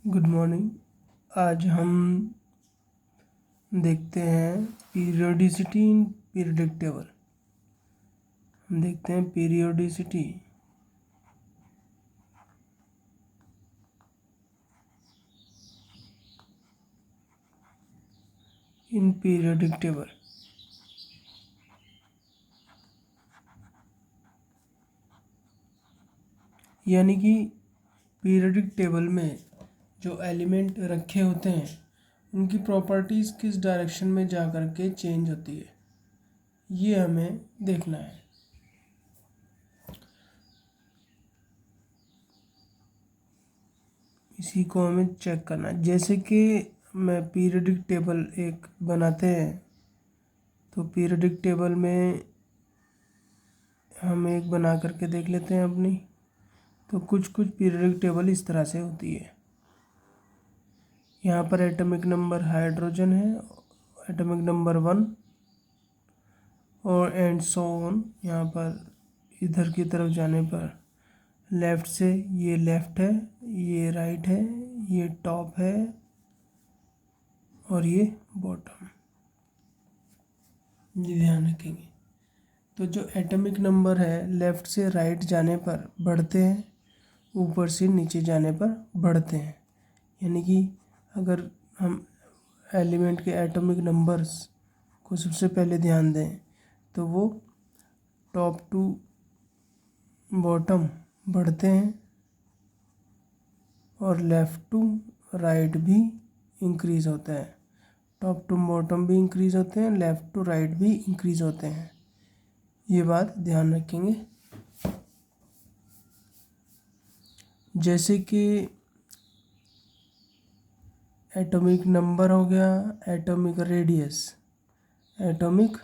Good morning. आज हम देखते हैं पीरियोडिसिटी इन पीरियोडिक टेबल। हम देखते हैं पीरियोडिसिटी इन पीरियोडिक टेबल। यानी कि पीरियोडिक टेबल में जो एलिमेंट रखे होते हैं उनकी प्रॉपर्टीज़ किस डायरेक्शन में जा कर के चेंज होती है, ये हमें देखना है। इसी को हमें चेक करना है। जैसे कि मैं पीरियोडिक टेबल एक बनाते हैं, तो पीरियोडिक टेबल में हम एक बना करके देख लेते हैं अपनी। तो कुछ कुछ पीरियोडिक टेबल इस तरह से होती है। यहाँ पर एटॉमिक नंबर हाइड्रोजन है, एटॉमिक नंबर 1 और एंड सो ऑन। यहाँ पर इधर की तरफ जाने पर लेफ़्ट से ये लेफ़्ट है, ये राइट है, ये टॉप है और ये बॉटम। ये ध्यान रखेंगे। तो जो एटॉमिक नंबर है लेफ़्ट से राइट जाने पर बढ़ते हैं, ऊपर से नीचे जाने पर बढ़ते हैं। यानी कि अगर हम एलिमेंट के एटॉमिक नंबर्स को सबसे पहले ध्यान दें तो वो टॉप टू बॉटम बढ़ते हैं और लेफ़्ट टू राइट भी इंक्रीज़ होता है। टॉप टू बॉटम भी इंक्रीज़ होते हैं, लेफ़्ट टू राइट भी इंक्रीज़ होते हैं। ये बात ध्यान रखेंगे। जैसे कि एटॉमिक नंबर हो गया, atomic radius. Atomic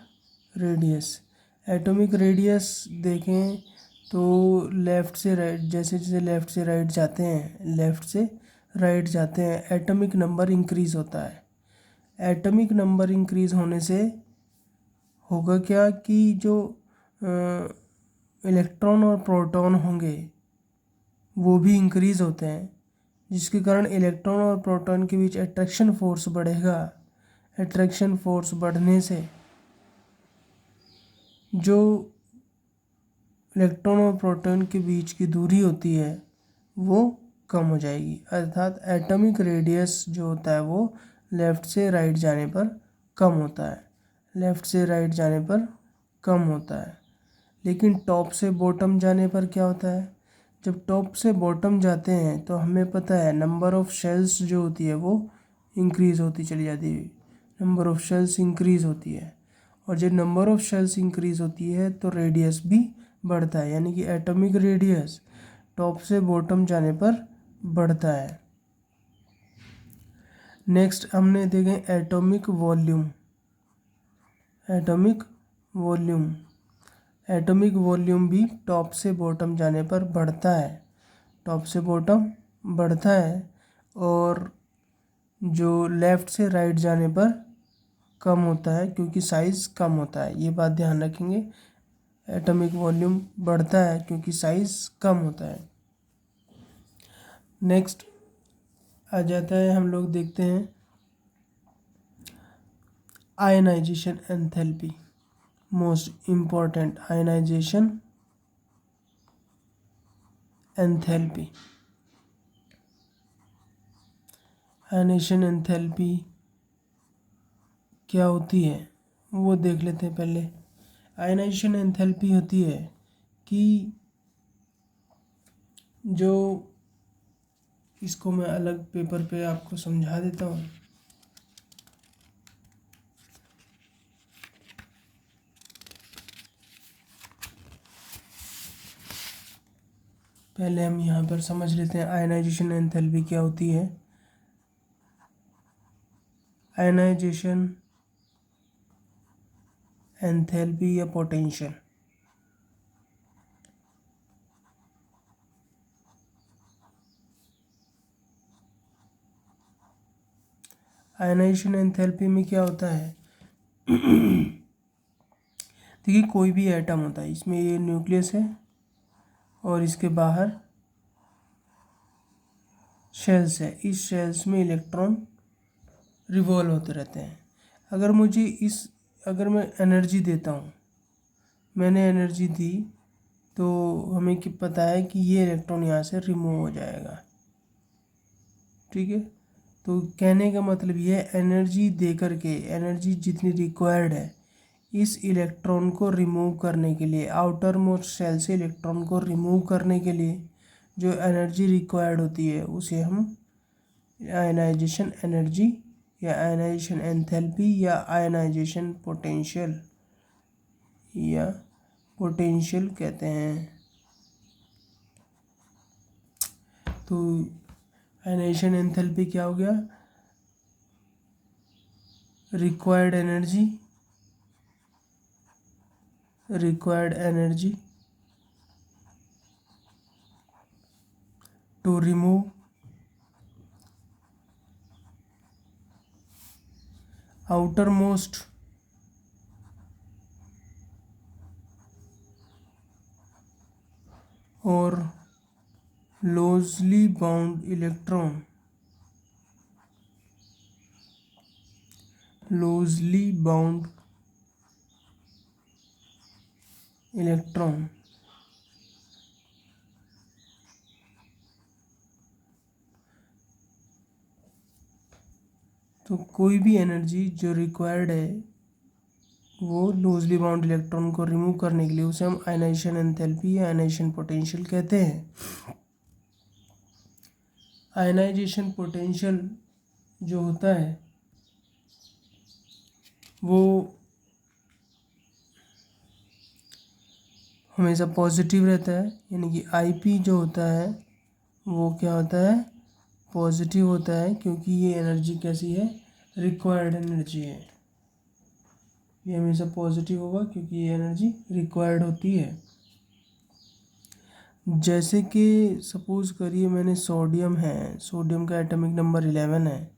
radius atomic radius देखें तो लेफ़्ट से राइट, जैसे जैसे लेफ़्ट से राइट जाते हैं, लेफ़्ट से राइट जाते हैं, एटॉमिक नंबर इंक्रीज़ होता है। एटॉमिक नंबर इंक्रीज़ होने से होगा क्या कि जो इलेक्ट्रॉन और प्रोटॉन होंगे वो भी इंक्रीज़ होते हैं, जिसके कारण इलेक्ट्रॉन और प्रोटॉन के बीच अट्रैक्शन फोर्स बढ़ेगा। अट्रैक्शन फोर्स बढ़ने से जो इलेक्ट्रॉन और प्रोटॉन के बीच की दूरी होती है वो कम हो जाएगी। अर्थात एटॉमिक रेडियस जो होता है वो लेफ़्ट से राइट जाने पर कम होता है, लेफ़्ट से राइट जाने पर कम होता है। लेकिन टॉप से बॉटम जाने पर क्या होता है? जब टॉप से बॉटम जाते हैं तो हमें पता है नंबर ऑफ़ शेल्स जो होती है वो इंक्रीज़ होती चली जाती है। नंबर ऑफ़ शेल्स इंक्रीज़ होती है, और जब नंबर ऑफ़ शेल्स इंक्रीज़ होती है तो रेडियस भी बढ़ता है। यानी कि एटॉमिक रेडियस टॉप से बॉटम जाने पर बढ़ता है। नेक्स्ट हमने देखें atomic volume. Atomic volume atomic volume भी टॉप से बॉटम जाने पर बढ़ता है। टॉप से बॉटम बढ़ता है और जो लेफ़्ट से राइट जाने पर कम होता है, क्योंकि साइज़ कम होता है। ये बात ध्यान रखेंगे। एटॉमिक वॉल्यूम बढ़ता है क्योंकि साइज़ कम होता है। नेक्स्ट आ जाता है, हम लोग देखते हैं ionisation enthalpy. Most important ionisation enthalpy. Ionisation enthalpy क्या होती है वो देख लेते हैं पहले। आयनाइजेशन एंथैल्पी होती है कि जो, इसको मैं अलग पेपर पे आपको समझा देता हूँ। पहले हम यहाँ पर समझ लेते हैं आयनाइजेशन एंथैल्पी क्या होती है। आयनाइजेशन एंथैल्पी या पोटेंशियल। आयनाइजेशन एंथैल्पी में क्या होता है? देखिए, कोई भी एटम होता है, इसमें ये न्यूक्लियस है और इसके बाहर शेल्स है, इस शेल्स में इलेक्ट्रॉन रिवॉल्व होते रहते हैं। अगर मैं एनर्जी देता हूँ, मैंने एनर्जी दी, तो हमें पता है कि ये इलेक्ट्रॉन यहाँ से रिमूव हो जाएगा। ठीक है, तो कहने का मतलब ये है, एनर्जी दे करके, एनर्जी जितनी रिक्वायर्ड है इस इलेक्ट्रॉन को रिमूव करने के लिए, आउटर मोस्ट शेल से इलेक्ट्रॉन को रिमूव करने के लिए जो एनर्जी रिक्वायर्ड होती है उसे हम आयनाइजेशन एनर्जी या आयनाइजेशन एंथैल्पी या आयनाइजेशन पोटेंशियल कहते हैं। तो आयनाइजेशन एंथैल्पी क्या हो गया? Required energy to remove outermost or loosely bound electron तो कोई भी एनर्जी जो रिक्वायर्ड है वो लूजली बाउंड इलेक्ट्रॉन को रिमूव करने के लिए, उसे हम आयनाइजेशन एंथैल्पी या आयनाइजेशन पोटेंशियल कहते हैं। आयनाइजेशन पोटेंशियल जो होता है वो हमेशा पॉजिटिव रहता है, यानी कि आईपी जो होता है वो क्या होता है? पॉजिटिव होता है, क्योंकि ये एनर्जी कैसी है? रिक्वायर्ड एनर्जी है। ये हमेशा पॉजिटिव होगा क्योंकि ये एनर्जी रिक्वायर्ड होती है। जैसे कि सपोज करिए मैंने सोडियम का एटॉमिक नंबर 11 है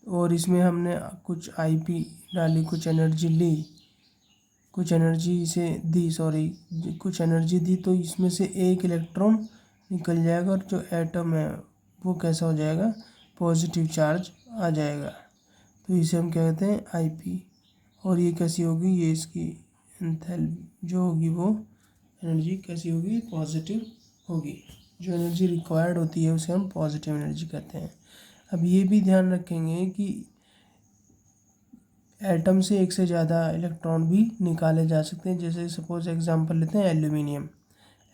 और इसमें हमने कुछ आईपी डाली, कुछ एनर्जी दी, तो इसमें से एक इलेक्ट्रॉन निकल जाएगा और जो एटम है वो कैसा हो जाएगा? पॉजिटिव चार्ज आ जाएगा। तो इसे हम क्या कहते हैं? आईपी। और ये कैसी होगी? ये इसकी एंथैल्पी जो होगी वो एनर्जी कैसी होगी? पॉजिटिव होगी। जो एनर्जी रिक्वायर्ड होती है उसे हम पॉजिटिव एनर्जी कहते हैं। अब ये भी ध्यान रखेंगे कि एटम से एक से ज़्यादा इलेक्ट्रॉन भी निकाले जा सकते हैं। जैसे सपोज एग्जांपल लेते हैं एल्यूमिनियम,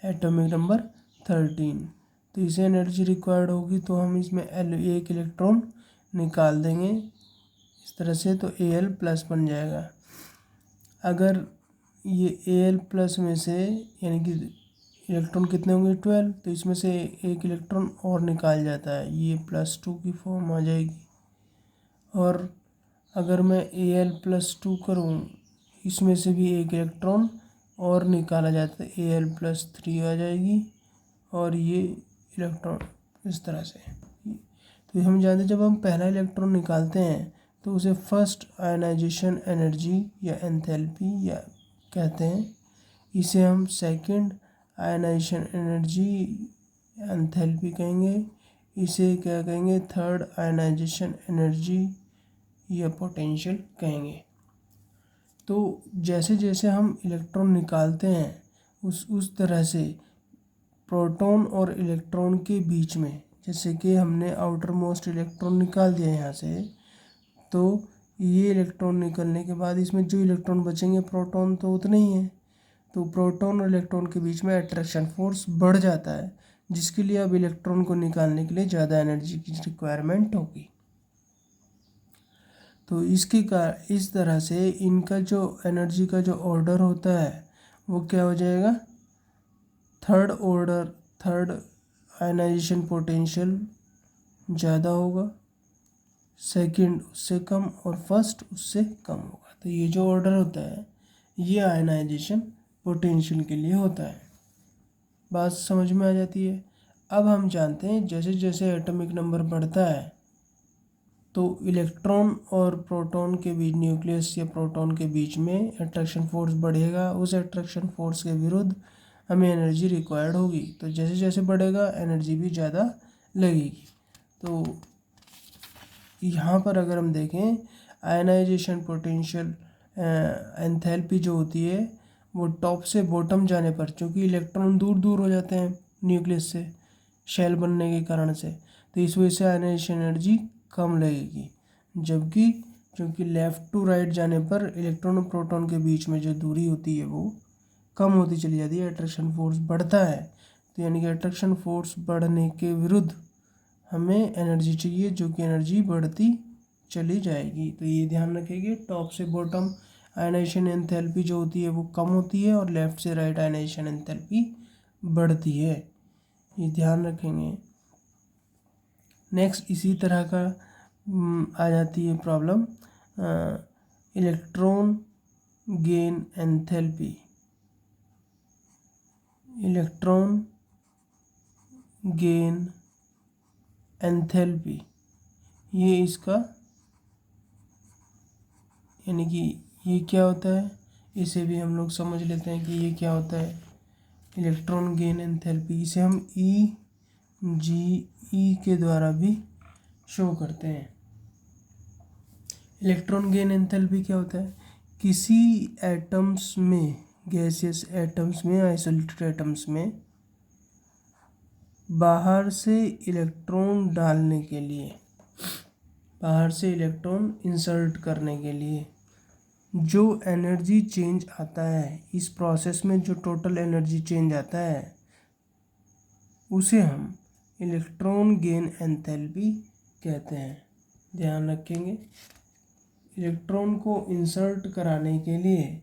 एटॉमिक नंबर 13, तो इसे एनर्जी रिक्वायर्ड होगी तो हम इसमें एक इलेक्ट्रॉन निकाल देंगे इस तरह से, तो Al+ बन जाएगा। अगर ये Al+ में से, यानी कि इलेक्ट्रॉन कितने होंगे? 12, तो इसमें से एक इलेक्ट्रॉन और निकाल जाता है, ये +2 की फॉर्म आ जाएगी। और अगर मैं Al+2 करूँ, इसमें से भी एक इलेक्ट्रॉन और निकाला जाता है, Al+3 आ जाएगी। और ये इलेक्ट्रॉन इस तरह से, तो हम जानते हैं जब हम पहला इलेक्ट्रॉन निकालते हैं तो उसे फर्स्ट आयनाइजेशन एनर्जी या एंथैल्पी या कहते हैं। इसे हम सेकंड आयनाइजेशन एनर्जी एंथैल्पी कहेंगे। इसे क्या कहेंगे? थर्ड आयनाइजेशन एनर्जी या पोटेंशियल कहेंगे। तो जैसे जैसे हम इलेक्ट्रॉन निकालते हैं उस तरह से प्रोटॉन और इलेक्ट्रॉन के बीच में, जैसे कि हमने आउटर मोस्ट इलेक्ट्रॉन निकाल दिया यहाँ से, तो ये इलेक्ट्रॉन निकलने के बाद इसमें जो इलेक्ट्रॉन बचेंगे, प्रोटॉन तो उतने ही हैं, तो प्रोटॉन और इलेक्ट्रॉन के बीच में अट्रैक्शन फोर्स बढ़ जाता है, जिसके लिए अब इलेक्ट्रॉन को निकालने के लिए ज़्यादा एनर्जी की रिक्वायरमेंट होगी। तो इस तरह से इनका जो एनर्जी का जो ऑर्डर होता है वो क्या हो जाएगा? थर्ड आयनाइजेशन पोटेंशियल ज़्यादा होगा, सेकंड उससे कम और फर्स्ट उससे कम होगा। तो ये जो ऑर्डर होता है ये आयनाइजेशन पोटेंशियल के लिए होता है। बात समझ में आ जाती है। अब हम जानते हैं जैसे जैसे एटॉमिक नंबर बढ़ता है तो इलेक्ट्रॉन और प्रोटॉन के बीच, न्यूक्लियस या प्रोटॉन के बीच में अट्रैक्शन फोर्स बढ़ेगा। उस अट्रैक्शन फोर्स के विरुद्ध हमें एनर्जी रिक्वायर्ड होगी, तो जैसे जैसे बढ़ेगा एनर्जी भी ज़्यादा लगेगी। तो यहाँ पर अगर हम देखें आयनाइजेशन पोटेंशियल एंथैल्पी जो होती है वो टॉप से बॉटम जाने पर, चूँकि इलेक्ट्रॉन दूर दूर हो जाते हैं न्यूक्लियस से शेल बनने के कारण से, तो इस वजह से आयनाइजेशन एनर्जी कम लगेगी। जबकि क्योंकि लेफ़्ट टू राइट जाने पर इलेक्ट्रॉन और प्रोटॉन के बीच में जो दूरी होती है वो कम होती चली जाती है, अट्रैक्शन फोर्स बढ़ता है। तो यानी कि अट्रैक्शन फोर्स बढ़ने के विरुद्ध हमें एनर्जी चाहिए, जो कि एनर्जी बढ़ती चली जाएगी। तो ये ध्यान रखेंगे, टॉप से बॉटम आयनाइजेशन एंथैल्पी जो होती है वो कम होती है और लेफ़्ट से राइट आयनाइजेशन एंथैल्पी बढ़ती है, ये ध्यान रखेंगे। नेक्स्ट इसी तरह का आ जाती है problem electron gain enthalpy. Electron gain enthalpy, ये इसका यानी कि ये क्या होता है, इसे भी हम लोग समझ लेते हैं कि ये क्या होता है। इलेक्ट्रॉन गेन एंथैल्पी इसे हम ई के द्वारा भी शो करते हैं। इलेक्ट्रॉन गेन एंथैल्पी क्या होता है, किसी एटम्स में, गैसियस एटम्स में, आइसोलेटेड एटम्स में बाहर से इलेक्ट्रॉन डालने के लिए, बाहर से इलेक्ट्रॉन इंसर्ट करने के लिए जो एनर्जी चेंज आता है, इस प्रोसेस में जो टोटल एनर्जी चेंज आता है उसे हम इलेक्ट्रॉन गेन एंथैल्पी कहते हैं। ध्यान रखेंगे, इलेक्ट्रॉन को इंसर्ट कराने के लिए,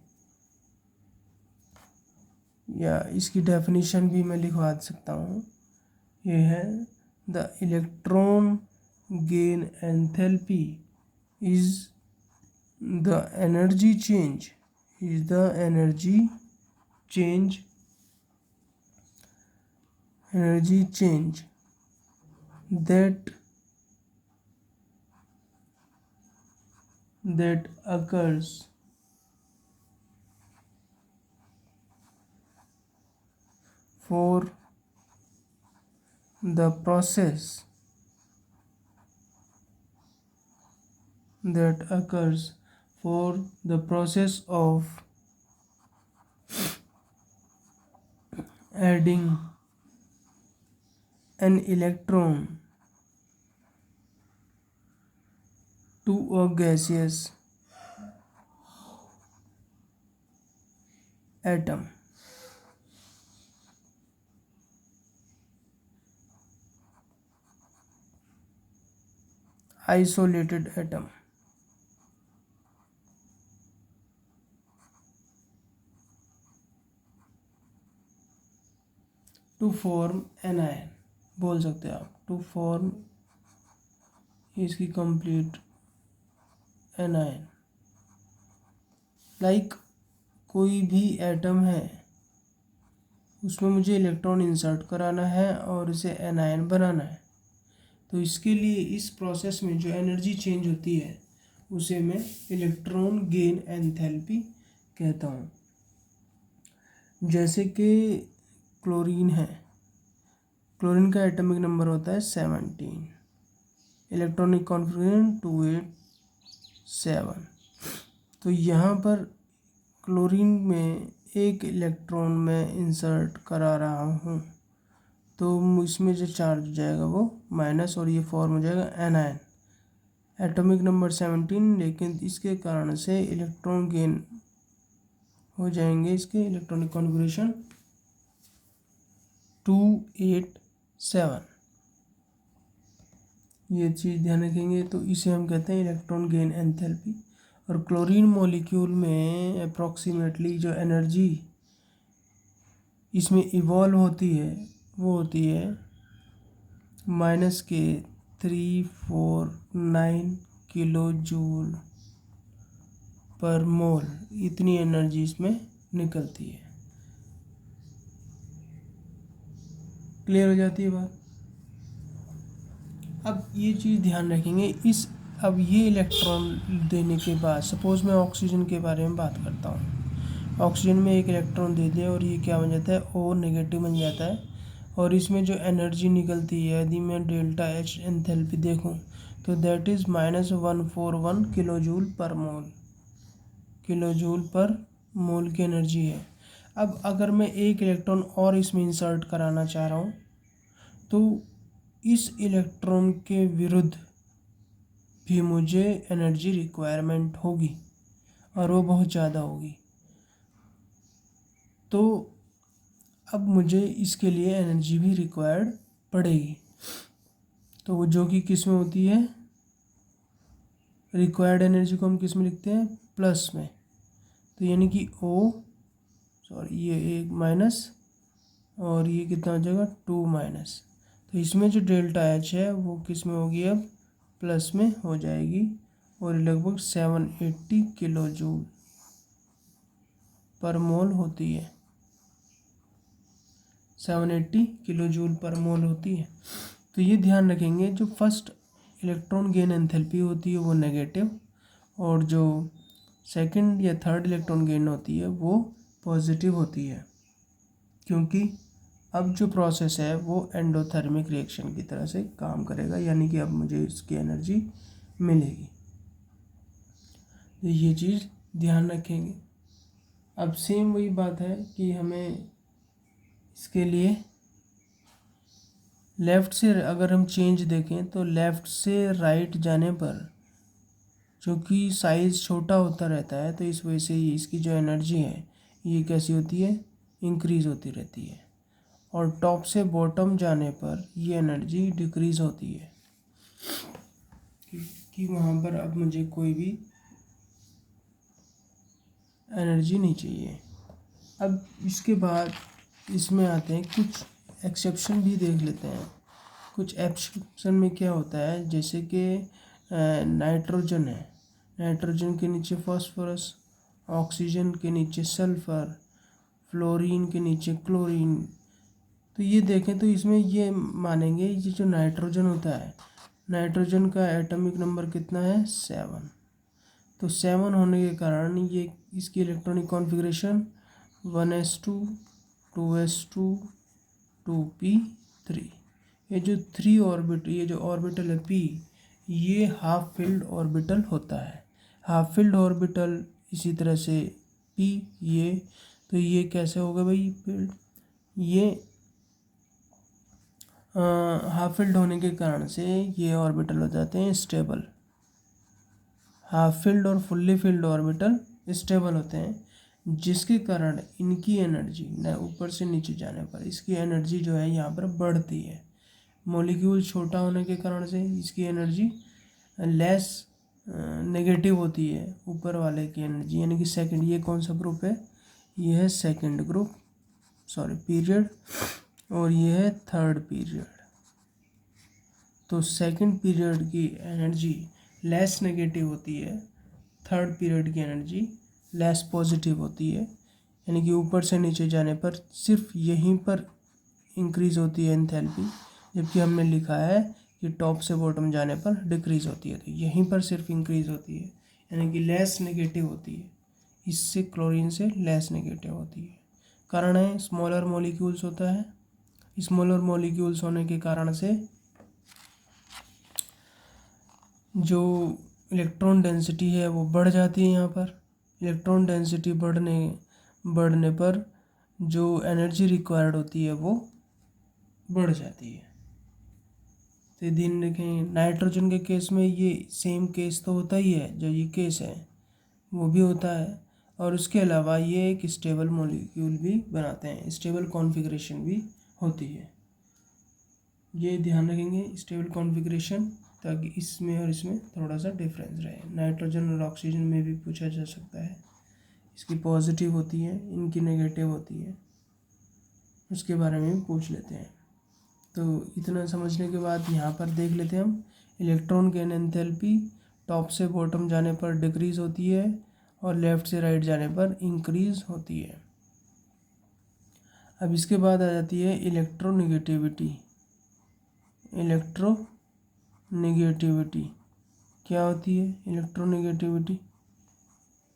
या इसकी डेफिनेशन भी मैं लिखवा सकता हूँ, ये है the electron gain enthalpy is the energy change that occurs for the process of adding an electron to a gaseous atom. Isolated atom. To form anion बोल सकते हैं आप, टू फॉर्म इसकी कंप्लीट एनायन। लाइक कोई भी atom है उसमें मुझे इलेक्ट्रॉन इंसर्ट कराना है और इसे एनायन बनाना है, तो इसके लिए इस प्रोसेस में जो एनर्जी चेंज होती है उसे मैं इलेक्ट्रॉन गेन एंथैल्पी कहता हूँ। जैसे कि क्लोरीन है, क्लोरीन का एटॉमिक नंबर होता है 17, इलेक्ट्रॉनिक कॉन्फिगरेशन 287। तो यहाँ पर क्लोरीन में एक इलेक्ट्रॉन में इंसर्ट करा रहा हूँ, तो इसमें जो चार्ज हो जाएगा वो माइनस और ये फॉर्म हो जाएगा एनायन, एटॉमिक नंबर 17, लेकिन इसके कारण से इलेक्ट्रॉन गेन हो जाएंगे, इसके इलेक्ट्रॉनिक कॉन्फिगरेशन 287। ये चीज़ ध्यान रखेंगे, तो इसे हम कहते हैं इलेक्ट्रॉन गेन एंथैल्पी। और क्लोरीन मॉलिक्यूल में अप्रॉक्सीमेटली जो एनर्जी इसमें इवॉल्व होती है वो होती है -349 किलो जूल पर मोल, इतनी एनर्जी इसमें निकलती है। क्लियर हो जाती है बात। अब ये चीज़ ध्यान रखेंगे, अब ये इलेक्ट्रॉन देने के बाद, सपोज़ मैं ऑक्सीजन के बारे में बात करता हूँ, ऑक्सीजन में एक इलेक्ट्रॉन दे दिया और ये क्या बन जाता है, O नेगेटिव बन जाता है और इसमें जो एनर्जी निकलती है यदि मैं डेल्टा एच एंथैल्पी देखूं तो दैट इज़ -141 किलोजूल पर मोल। किलोजूल पर मोल की एनर्जी है। अब अगर मैं एक इलेक्ट्रॉन और इसमें इंसर्ट कराना चाह रहा हूँ तो इस इलेक्ट्रॉन के विरुद्ध भी मुझे एनर्जी रिक्वायरमेंट होगी और वो बहुत ज़्यादा होगी। तो अब मुझे इसके लिए एनर्जी भी रिक्वायर्ड पड़ेगी। तो वो जो कि किस में होती है, रिक्वायर्ड एनर्जी को हम किस में लिखते हैं, प्लस में। तो यानी कि ये एक माइनस और ये कितना हो जाएगा 2 माइनस। तो इसमें जो डेल्टा एच है वो किस में होगी, अब प्लस में हो जाएगी और लगभग 780 किलो जूल पर मोल होती है। 780 किलो जूल पर मोल होती है। तो ये ध्यान रखेंगे, जो फर्स्ट इलेक्ट्रॉन गेन एंथैल्पी होती है वो नेगेटिव और जो सेकंड या थर्ड इलेक्ट्रॉन गेन होती है वो पॉजिटिव होती है, क्योंकि अब जो प्रोसेस है वो एंडोथर्मिक रिएक्शन की तरह से काम करेगा, यानी कि अब मुझे इसकी एनर्जी मिलेगी। तो ये चीज़ ध्यान रखेंगे। अब सेम वही बात है कि हमें इसके लिए लेफ़्ट से अगर हम चेंज देखें तो लेफ़्ट से राइट जाने पर चूँकि साइज़ छोटा होता रहता है तो इस वजह से इसकी जो एनर्जी है ये कैसी होती है, इंक्रीज़ होती रहती है। और टॉप से बॉटम जाने पर ये एनर्जी डिक्रीज़ होती है कि वहाँ पर अब मुझे कोई भी एनर्जी नहीं चाहिए। अब इसके बाद इसमें आते हैं कुछ एक्सेप्शन भी देख लेते हैं। कुछ एक्सेप्शन में क्या होता है, जैसे कि नाइट्रोजन है, नाइट्रोजन के नीचे फॉस्फोरस, ऑक्सीजन के नीचे सल्फर, फ्लोरीन के नीचे क्लोरीन। तो ये देखें तो इसमें ये मानेंगे ये जो नाइट्रोजन होता है, नाइट्रोजन का एटॉमिक नंबर कितना है, 7। तो 7 होने के कारण ये इसकी electronic configuration 1s2 2s2 2p3। ये जो ये जो ऑर्बिटल है p, ये हाफ फिल्ड ऑर्बिटल होता है। हाफ फिल्ड ऑर्बिटल इसी तरह से p ये, तो ये कैसे होगा भाई फील्ड, ये हाफ फिल्ड होने के कारण से ये ऑर्बिटल हो जाते हैं स्टेबल। हाफ फिल्ड और फुल्ली फिल्ड ऑर्बिटल स्टेबल होते हैं, जिसके कारण इनकी एनर्जी न ऊपर से नीचे जाने पर इसकी एनर्जी जो है यहाँ पर बढ़ती है। मॉलिक्यूल छोटा होने के कारण से इसकी एनर्जी लेस नेगेटिव होती है ऊपर वाले की एनर्जी, यानी कि सेकंड, ये कौन सा ग्रुप है, ये है सेकंड ग्रुप, पीरियड, और ये है थर्ड पीरियड। तो सेकंड पीरियड की एनर्जी लेस नेगेटिव होती है, थर्ड पीरियड की एनर्जी लेस पॉजिटिव होती है, यानी कि ऊपर से नीचे जाने पर सिर्फ यहीं पर इंक्रीज़ होती है एंथैल्पी, जबकि हमने लिखा है कि टॉप से बॉटम जाने पर डिक्रीज़ होती है। तो यहीं पर सिर्फ इंक्रीज़ होती है, यानी कि लेस नेगेटिव होती है, इससे क्लोरीन से लेस नेगेटिव होती है। कारण है स्मॉलर मॉलिक्यूल्स होता है, स्मॉलर मॉलिक्यूल्स होने के कारण से जो इलेक्ट्रॉन डेंसिटी है वो बढ़ जाती है। यहाँ पर इलेक्ट्रॉन डेंसिटी बढ़ने पर जो एनर्जी रिक्वायर्ड होती है वो बढ़ जाती है। तो दिन रखें, नाइट्रोजन के केस में ये सेम केस तो होता ही है, जो ये केस है वो भी होता है, और उसके अलावा ये एक स्टेबल मॉलिक्यूल भी बनाते हैं, स्टेबल कॉन्फ़िगरेशन भी होती है। ये ध्यान रखेंगे स्टेबल कॉन्फ़िगरेशन, ताकि इसमें और इसमें थोड़ा सा डिफरेंस रहे। नाइट्रोजन और ऑक्सीजन में भी पूछा जा सकता है, इसकी पॉजिटिव होती है, इनकी नेगेटिव होती है, उसके बारे में भी पूछ लेते हैं। तो इतना समझने के बाद यहाँ पर देख लेते हैं हम, इलेक्ट्रॉन गेन एंथैल्पी टॉप से बॉटम जाने पर डिक्रीज़ होती है और लेफ़्ट से राइट जाने पर इंक्रीज़ होती है। अब इसके बाद आ जाती है इलेक्ट्रोनेगेटिविटी। इलेक्ट्रोनेगेटिविटी क्या होती है, इलेक्ट्रोनेगेटिविटी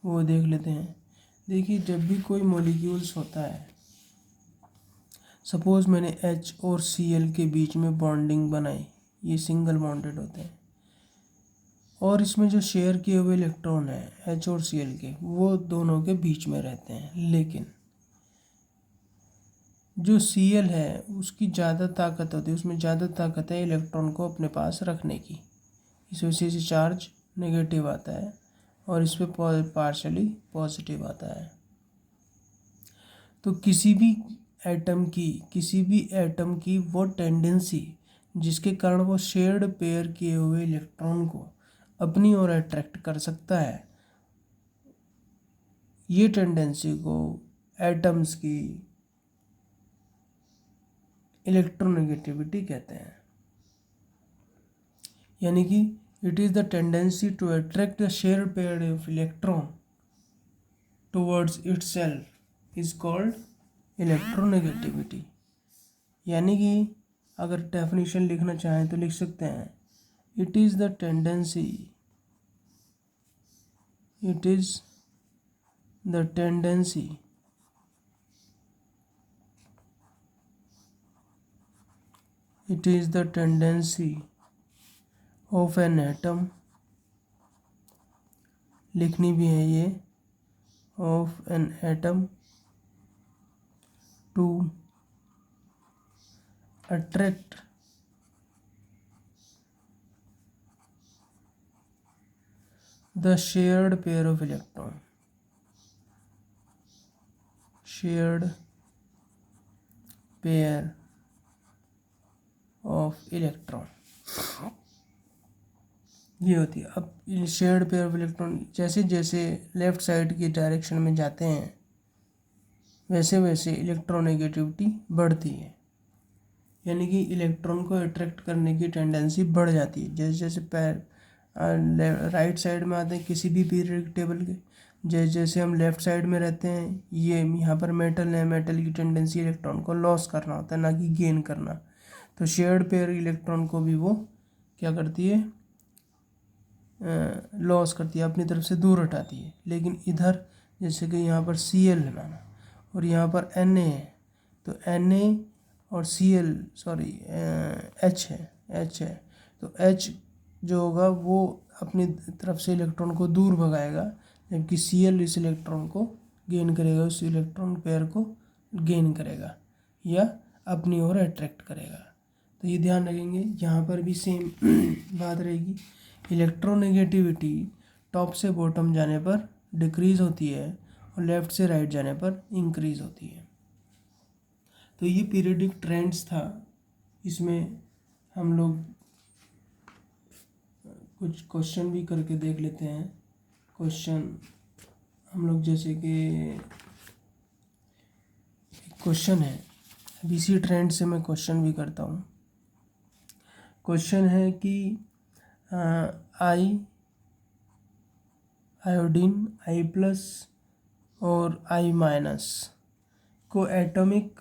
वो देख लेते हैं। देखिए, जब भी कोई मॉलिक्यूल्स होता है सपोज़ मैंने H और Cl के बीच में बॉन्डिंग बनाई, ये सिंगल बॉन्डेड होते हैं, और इसमें जो शेयर किए हुए इलेक्ट्रॉन हैं H और Cl के, वो दोनों के बीच में रहते हैं। लेकिन जो Cl है उसकी ज़्यादा ताकत होती है, उसमें ज़्यादा ताकत है इलेक्ट्रॉन को अपने पास रखने की, इस वजह से चार्ज नेगेटिव आता है और इस पर पार्शली पॉजिटिव आता है। तो किसी भी एटम की वो टेंडेंसी जिसके कारण वो शेयर्ड पेयर किए हुए इलेक्ट्रॉन को अपनी ओर अट्रैक्ट कर सकता है, ये टेंडेंसी को एटम्स की इलेक्ट्रोनेगेटिविटी कहते हैं। यानी कि it is the tendency to attract the shared pair of electron towards itself is called electronegativity. यानी कि अगर डेफिनेशन लिखना चाहें तो लिख सकते हैं, it is the tendency of an atom, लिखनी भी है ये, of an atom to attract the shared pair of electron, shared pair of electron, ये होती है। अब शेयर्ड पेयर ऑफ इलेक्ट्रॉन जैसे जैसे लेफ्ट साइड की डायरेक्शन में जाते हैं वैसे वैसे इलेक्ट्रोनेगेटिविटी बढ़ती है, यानी कि इलेक्ट्रॉन को अट्रैक्ट करने की टेंडेंसी बढ़ जाती है। जैसे जैसे पैर राइट साइड में आते हैं किसी भी पीरियडिक टेबल के, जैसे जैसे हम लेफ़्ट साइड में रहते हैं, ये यहाँ पर मेटल है, मेटल की टेंडेंसी इलेक्ट्रॉन को लॉस करना होता है, ना कि गेन करना। तो शेयर्ड पेयर इलेक्ट्रॉन को भी वो क्या करती है, लॉस करती है, अपनी तरफ से दूर हटाती है। लेकिन इधर जैसे कि यहाँ पर Cl है माना और यहाँ पर Na है, तो Na और H है, तो H जो होगा वो अपनी तरफ से इलेक्ट्रॉन को दूर भगाएगा, जबकि Cl इस इलेक्ट्रॉन को गेन करेगा, उस इलेक्ट्रॉन पेयर को गेन करेगा या अपनी ओर अट्रैक्ट करेगा। तो ये ध्यान रखेंगे, यहाँ पर भी सेम बात रहेगी। इलेक्ट्रोनेगेटिविटी टॉप से बॉटम जाने पर डिक्रीज़ होती है और लेफ़्ट से राइट जाने पर इंक्रीज़ होती है। तो ये पीरियडिक ट्रेंड्स था, इसमें हम लोग कुछ क्वेश्चन भी करके देख लेते हैं। क्वेश्चन हम लोग जैसे कि क्वेश्चन है, अब इसी ट्रेंड से मैं क्वेश्चन भी करता हूँ। क्वेश्चन है कि आयोडीन I+ और I- को एटॉमिक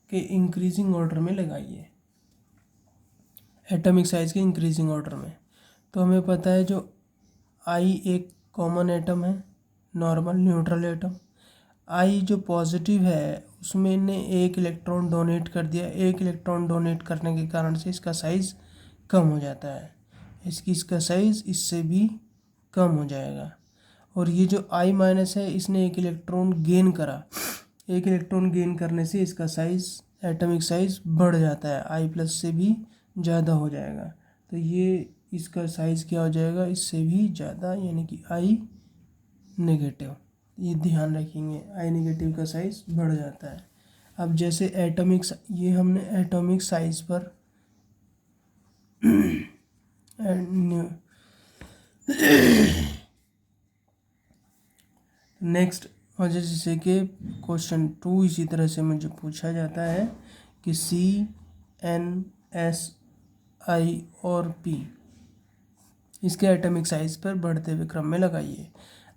के इंक्रीजिंग ऑर्डर में लगाइए, एटॉमिक साइज के इंक्रीजिंग ऑर्डर में। तो हमें पता है जो I एक कॉमन एटम है, नॉर्मल न्यूट्रल एटम। I जो पॉजिटिव है उसमें ने एक इलेक्ट्रॉन डोनेट कर दिया, एक इलेक्ट्रॉन डोनेट करने के कारण से इसका साइज़ कम हो जाता है, इसका साइज़ इससे भी कम हो जाएगा। और ये जो I- है इसने एक इलेक्ट्रॉन गेन करा, एक इलेक्ट्रॉन गेन करने से इसका साइज़, एटॉमिक साइज़ बढ़ जाता है, I+ से भी ज़्यादा हो जाएगा। तो ये इसका साइज़ क्या हो जाएगा, इससे भी ज़्यादा, यानी कि I-, ये ध्यान रखेंगे, I- का साइज़ बढ़ जाता है। अब जैसे ये हमने एटॉमिक साइज़ पर नेक्स्ट और जैसे कि क्वेश्चन 2 इसी तरह से मुझे पूछा जाता है कि CnSi और P इसके एटॉमिक साइज़ पर बढ़ते हुए क्रम में लगाइए।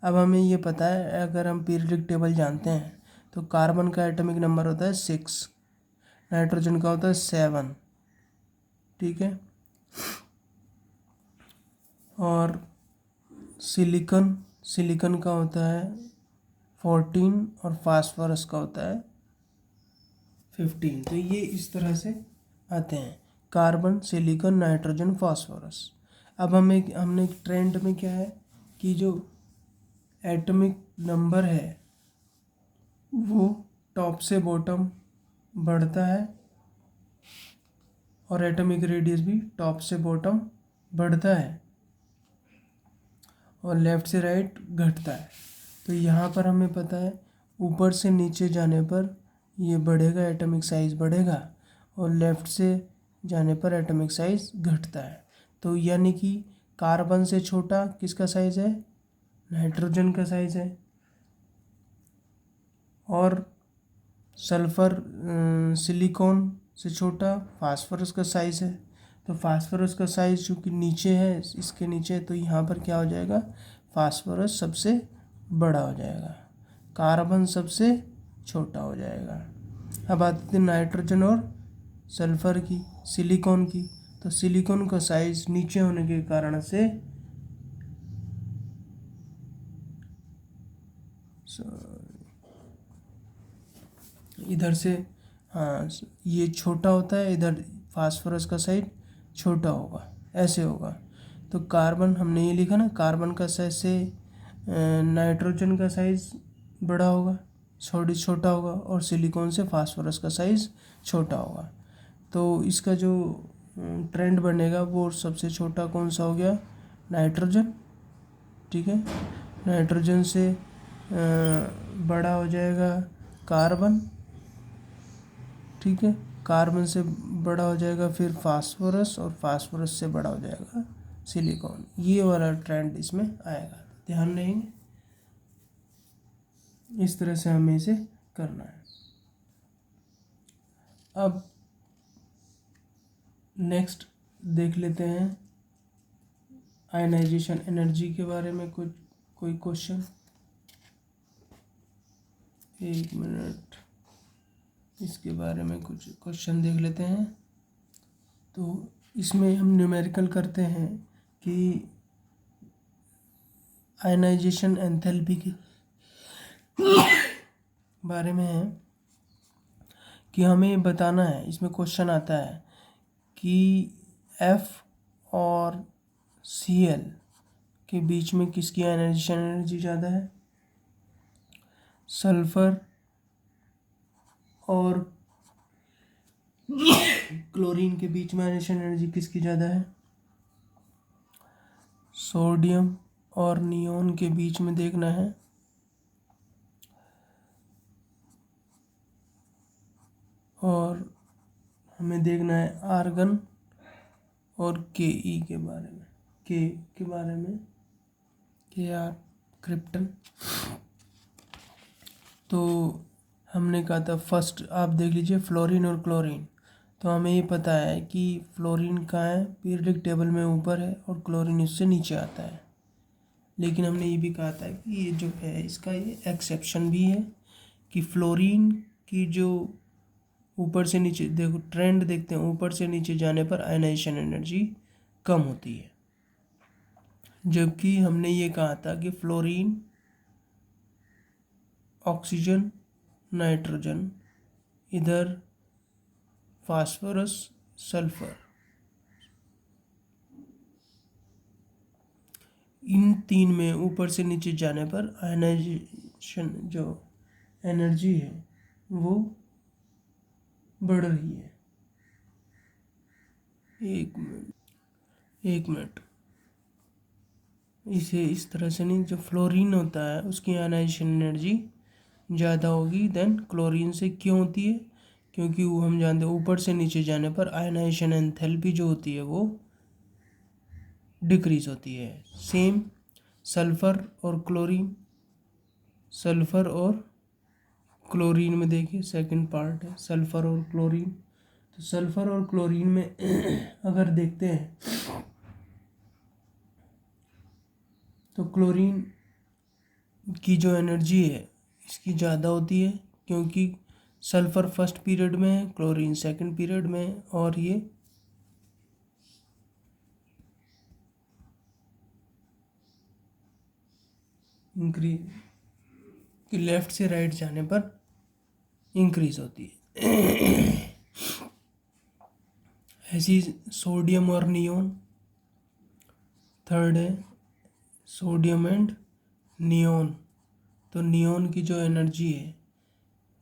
अब हमें ये पता है, अगर हम पीरियडिक टेबल जानते हैं तो कार्बन का एटॉमिक नंबर होता है 6, नाइट्रोजन का होता है 7, ठीक है, और सिलिकॉन का होता है 14 और फास्फोरस का होता है 15। तो ये इस तरह से आते हैं, कार्बन, सिलिकॉन, नाइट्रोजन, फास्फोरस। अब हमने ट्रेंड में क्या है कि जो एटॉमिक नंबर है वो टॉप से बॉटम बढ़ता है और एटॉमिक रेडियस भी टॉप से बॉटम बढ़ता है और लेफ़्ट से राइट घटता है। तो यहाँ पर हमें पता है ऊपर से नीचे जाने पर ये बढ़ेगा, एटॉमिक साइज़ बढ़ेगा, और लेफ़्ट से जाने पर एटॉमिक साइज़ घटता है। तो यानी कि कार्बन से छोटा किसका साइज़ है? नाइट्रोजन का साइज़ है। और सल्फ़र सिलिकॉन से छोटा फास्फोरस का साइज़ है। तो फास्फोरस का साइज़ चूँकि नीचे है, इसके नीचे, तो यहाँ पर क्या हो जाएगा? फास्फोरस सबसे बड़ा हो जाएगा, कार्बन सबसे छोटा हो जाएगा। अब आते थे नाइट्रोजन और सल्फ़र की, सिलिकॉन की। तो सिलिकॉन का साइज़ नीचे होने के कारण से इधर से, हाँ, ये छोटा होता है, इधर फास्फोरस का साइज छोटा होगा, ऐसे होगा। तो कार्बन हमने ये लिखा ना, कार्बन का साइज से नाइट्रोजन का साइज़ बड़ा होगा, छोटा होगा, और सिलिकॉन से फास्फोरस का साइज़ छोटा होगा। तो इसका जो ट्रेंड बनेगा वो सबसे छोटा कौन सा हो गया? नाइट्रोजन। ठीक है, नाइट्रोजन से बड़ा हो जाएगा कार्बन। ठीक है, कार्बन से बड़ा हो जाएगा फिर फास्फोरस, और फास्फोरस से बड़ा हो जाएगा सिलिकॉन। ये वाला ट्रेंड इसमें आएगा, ध्यान रहेंगे। इस तरह से हमें इसे करना है। अब नेक्स्ट देख लेते हैं आयनाइजेशन एनर्जी के बारे में कोई क्वेश्चन। एक मिनट, इसके बारे में कुछ क्वेश्चन देख लेते हैं। तो इसमें हम न्यूमेरिकल करते हैं कि आयनाइजेशन एंथैल्पी के बारे में है कि हमें बताना है। इसमें क्वेश्चन आता है कि F और Cl के बीच में किसकी आयनाइजेशन एनर्जी ज़्यादा है? सल्फर और क्लोरीन के बीच में आयनाइजेशन एनर्जी किसकी ज़्यादा है? सोडियम और नियोन के बीच में देखना है। और हमें देखना है आर्गन और के के बारे में, के बारे में, Kr क्रिप्टन। तो हमने कहा था फर्स्ट, आप देख लीजिए फ्लोरीन और क्लोरीन। तो हमें ये पता है कि फ्लोरीन कहाँ है? पीरियडिक टेबल में ऊपर है और क्लोरीन इससे नीचे आता है। लेकिन हमने ये भी कहा था कि ये जो है इसका ये एक्सेप्शन भी है कि फ्लोरीन की जो ऊपर से नीचे, देखो ट्रेंड देखते हैं, ऊपर से नीचे जाने पर आयनाइजेशन एनर्जी कम होती है। जबकि हमने ये कहा था कि फ्लोरीन, ऑक्सीजन, नाइट्रोजन, इधर फास्फोरस, सल्फर, इन तीन में ऊपर से नीचे जाने पर आयनाइजेशन जो एनर्जी है वो बढ़ रही है। एक मिनट, इसे इस तरह से नहीं, जो फ्लोरीन होता है उसकी आयनाइजेशन एनर्जी ज़्यादा होगी देन क्लोरीन से। क्यों होती है? क्योंकि वो हम जानते हैं ऊपर से नीचे जाने पर आयनाइजेशन एंथैल्पी जो होती है वो डिक्रीज होती है। सेम सल्फ़र और क्लोरीन, सल्फ़र और क्लोरीन में देखिए सेकंड पार्ट है सल्फ़र और क्लोरीन। तो सल्फ़र और क्लोरीन में अगर देखते हैं तो क्लोरीन की जो एनर्जी है इसकी ज़्यादा होती है, क्योंकि सल्फ़र फर्स्ट पीरियड में है, क्लोरीन सेकंड पीरियड में है, और ये इंक्रीज कि लेफ़्ट से राइट जाने पर इंक्रीज होती ऐसी सोडियम और नियोन। थर्ड है सोडियम एंड नियोन। तो नियोन की जो एनर्जी है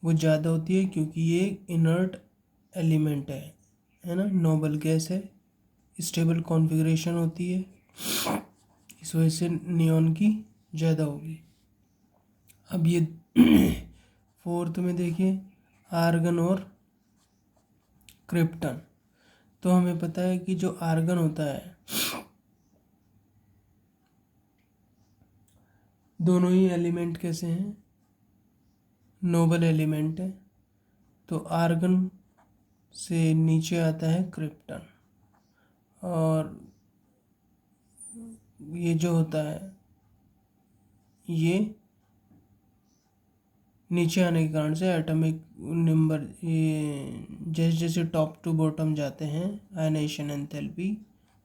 वो ज़्यादा होती है क्योंकि ये इनर्ट एलिमेंट है ना, नोबल गैस है, स्टेबल कॉन्फ़िगरेशन होती है, इस वजह से नियोन की ज़्यादा होगी। अब ये फोर्थ में देखिए आर्गन और क्रिप्टन। तो हमें पता है कि जो आर्गन होता है दोनों ही एलिमेंट कैसे हैं, नोबल एलिमेंट है। तो आर्गन से नीचे आता है क्रिप्टन, और ये जो होता है ये नीचे आने के कारण से एटॉमिक नंबर, ये जैसे जैसे टॉप टू बॉटम जाते हैं आयनाइजेशन एंथैल्पी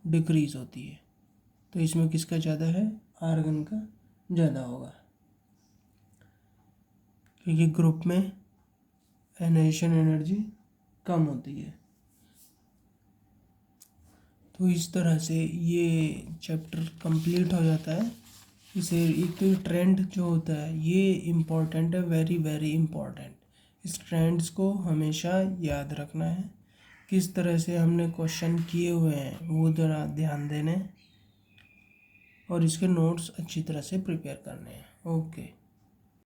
डिक्रीज होती है। तो इसमें किसका ज़्यादा है, आर्गन का ज़्यादा होगा, क्योंकि ग्रुप में आयनाइजेशन एनर्जी कम होती है। तो इस तरह से ये चैप्टर कंप्लीट हो जाता है। इसे एक तो ट्रेंड जो होता है ये इम्पोर्टेंट है, वेरी वेरी इम्पोर्टेंट। इस ट्रेंड्स को हमेशा याद रखना है। किस तरह से हमने क्वेश्चन किए हुए हैं वो ज़रा ध्यान देने, और इसके नोट्स अच्छी तरह से प्रिपेयर करने हैं। ओके।